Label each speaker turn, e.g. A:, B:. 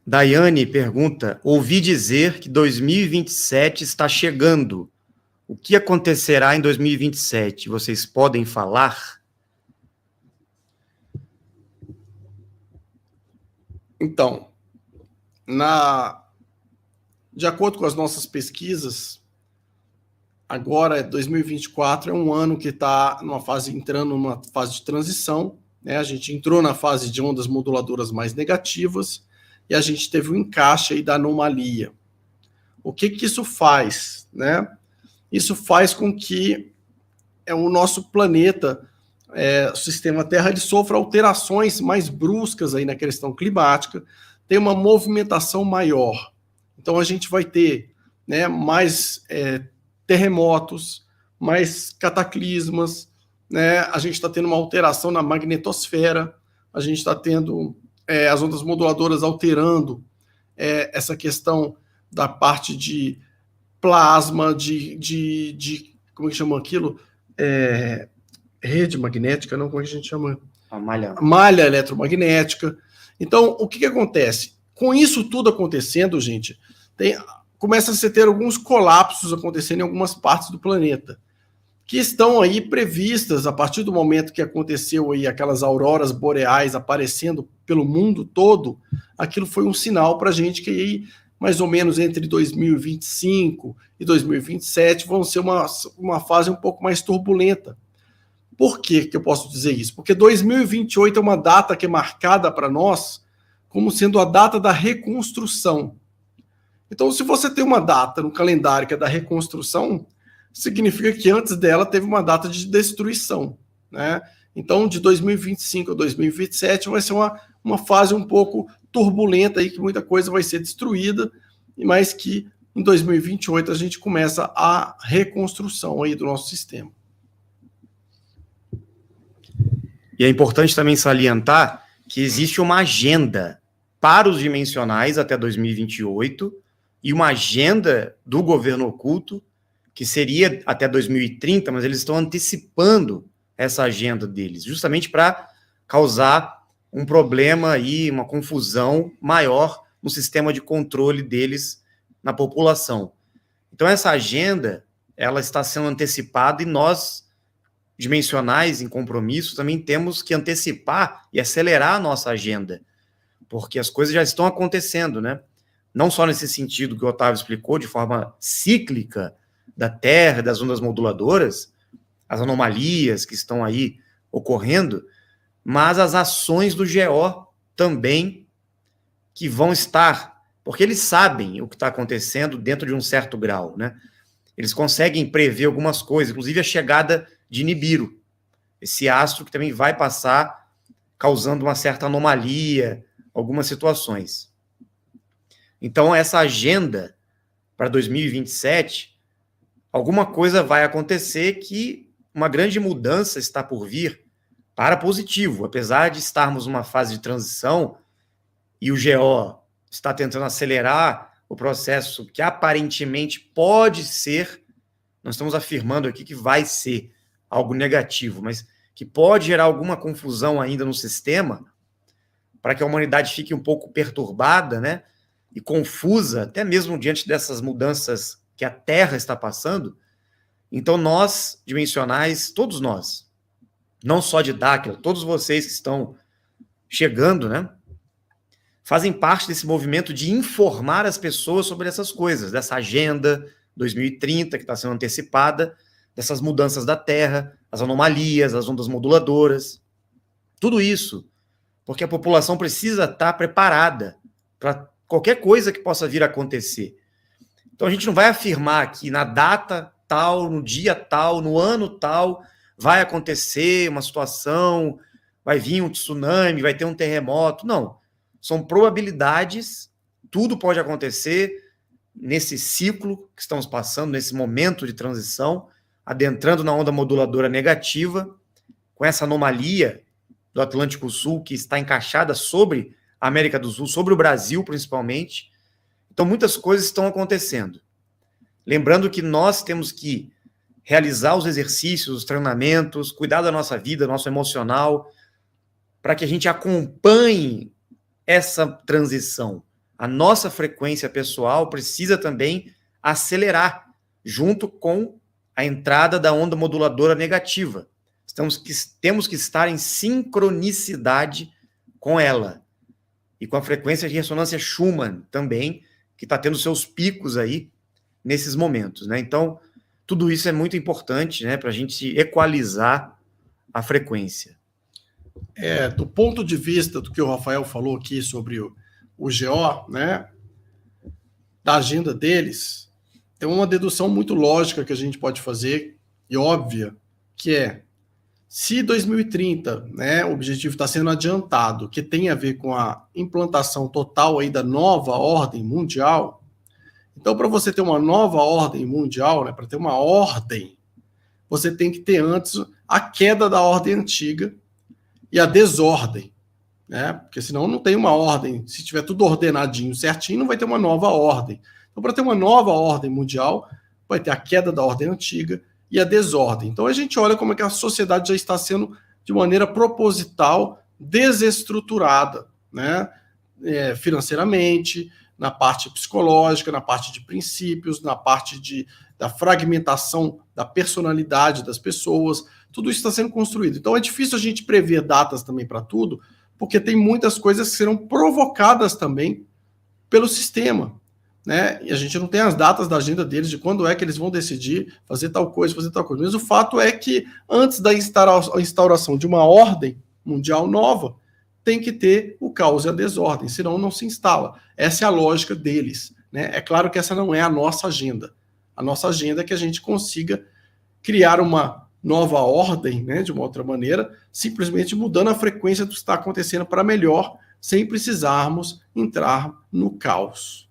A: Daiane pergunta: ouvi dizer que 2027 está chegando. O que acontecerá em 2027? Vocês podem falar?
B: Então, de acordo com as nossas pesquisas, agora 2024 é um ano que está entrando numa fase de transição, né? A gente entrou na fase de ondas moduladoras mais negativas e a gente teve um encaixe aí da anomalia. O que isso faz, né? Isso faz com que o nosso planeta, o sistema Terra, ele sofra alterações mais bruscas aí na questão climática, tem uma movimentação maior. Então a gente vai ter, né, mais terremotos, mais cataclismas, né? A gente está tendo uma alteração na magnetosfera, a gente está tendo as ondas moduladoras alterando essa questão da parte de plasma, como é que chama aquilo? Rede magnética, não, como é que a gente chama?
A: A malha.
B: Malha eletromagnética. Então, o que acontece? Com isso tudo acontecendo, gente, começa a se ter alguns colapsos acontecendo em algumas partes do planeta, que estão aí previstas a partir do momento que aconteceu aí aquelas auroras boreais aparecendo pelo mundo todo. Aquilo foi um sinal para a gente que aí, mais ou menos entre 2025 e 2027 vão ser uma fase um pouco mais turbulenta. Por que eu posso dizer isso? Porque 2028 é uma data que é marcada para nós como sendo a data da reconstrução. Então, se você tem uma data no calendário que é da reconstrução, significa que antes dela teve uma data de destruição, né? Então, de 2025 a 2027 vai ser uma fase um pouco turbulenta aí, que muita coisa vai ser destruída, mas que em 2028 a gente começa a reconstrução aí do nosso sistema.
A: E é importante também salientar que existe uma agenda para os dimensionais até 2028 e uma agenda do governo oculto que seria até 2030, mas eles estão antecipando essa agenda deles, justamente para causar um problema e uma confusão maior no sistema de controle deles na população. Então, essa agenda, ela está sendo antecipada e nós, dimensionais em compromisso, também temos que antecipar e acelerar a nossa agenda, porque as coisas já estão acontecendo, né? Não só nesse sentido que o Otávio explicou, de forma cíclica, da Terra, das ondas moduladoras, as anomalias que estão aí ocorrendo, mas as ações do GO também que vão estar, porque eles sabem o que está acontecendo dentro de um certo grau, né? Eles conseguem prever algumas coisas, inclusive a chegada de Nibiru, esse astro que também vai passar causando uma certa anomalia, algumas situações. Então, essa agenda para 2027, alguma coisa vai acontecer que uma grande mudança está por vir para positivo, apesar de estarmos numa fase de transição e o GO está tentando acelerar o processo que aparentemente pode ser, não estamos afirmando aqui que vai ser algo negativo, mas que pode gerar alguma confusão ainda no sistema, para que a humanidade fique um pouco perturbada, né, e confusa, até mesmo diante dessas mudanças que a Terra está passando. Então nós, dimensionais, todos nós, não só de Dáquila, todos vocês que estão chegando, né, fazem parte desse movimento de informar as pessoas sobre essas coisas, dessa agenda 2030 que está sendo antecipada, dessas mudanças da Terra, as anomalias, as ondas moduladoras, tudo isso, porque a população precisa estar preparada para qualquer coisa que possa vir a acontecer. Então a gente não vai afirmar que na data tal, no dia tal, no ano tal, vai acontecer uma situação, vai vir um tsunami, vai ter um terremoto. Não. São probabilidades, tudo pode acontecer nesse ciclo que estamos passando, nesse momento de transição, adentrando na onda moduladora negativa, com essa anomalia do Atlântico Sul que está encaixada sobre a América do Sul, sobre o Brasil principalmente. Então muitas coisas estão acontecendo. Lembrando que nós temos que realizar os exercícios, os treinamentos, cuidar da nossa vida, nosso emocional, para que a gente acompanhe essa transição, a nossa frequência pessoal precisa também acelerar junto com a entrada da onda moduladora negativa. Temos que estar em sincronicidade com ela. E com a frequência de ressonância Schumann também, que está tendo seus picos aí nesses momentos, né? Então, tudo isso é muito importante, né, para a gente equalizar a frequência.
B: Do ponto de vista do que o Rafael falou aqui sobre o GO, né, da agenda deles, tem uma dedução muito lógica que a gente pode fazer e óbvia, que é, se 2030, né, o objetivo está sendo adiantado, que tem a ver com a implantação total aí da nova ordem mundial, então para você ter uma nova ordem mundial, né, para ter uma ordem, você tem que ter antes a queda da ordem antiga e a desordem, né? Porque senão não tem uma ordem. Se tiver tudo ordenadinho, certinho, não vai ter uma nova ordem. Então, para ter uma nova ordem mundial, vai ter a queda da ordem antiga e a desordem. Então, a gente olha como é que a sociedade já está sendo, de maneira proposital, desestruturada, né? Financeiramente, na parte psicológica, na parte de princípios, na parte da fragmentação da personalidade das pessoas. Tudo isso está sendo construído. Então é difícil a gente prever datas também para tudo, porque tem muitas coisas que serão provocadas também pelo sistema, né? E a gente não tem as datas da agenda deles, de quando é que eles vão decidir fazer tal coisa, fazer tal coisa. Mas o fato é que antes da instauração de uma ordem mundial nova, tem que ter o caos e a desordem, senão não se instala. Essa é a lógica deles, né? É claro que essa não é a nossa agenda. A nossa agenda é que a gente consiga criar uma nova ordem, né, de uma outra maneira, simplesmente mudando a frequência do que está acontecendo para melhor, sem precisarmos entrar no caos.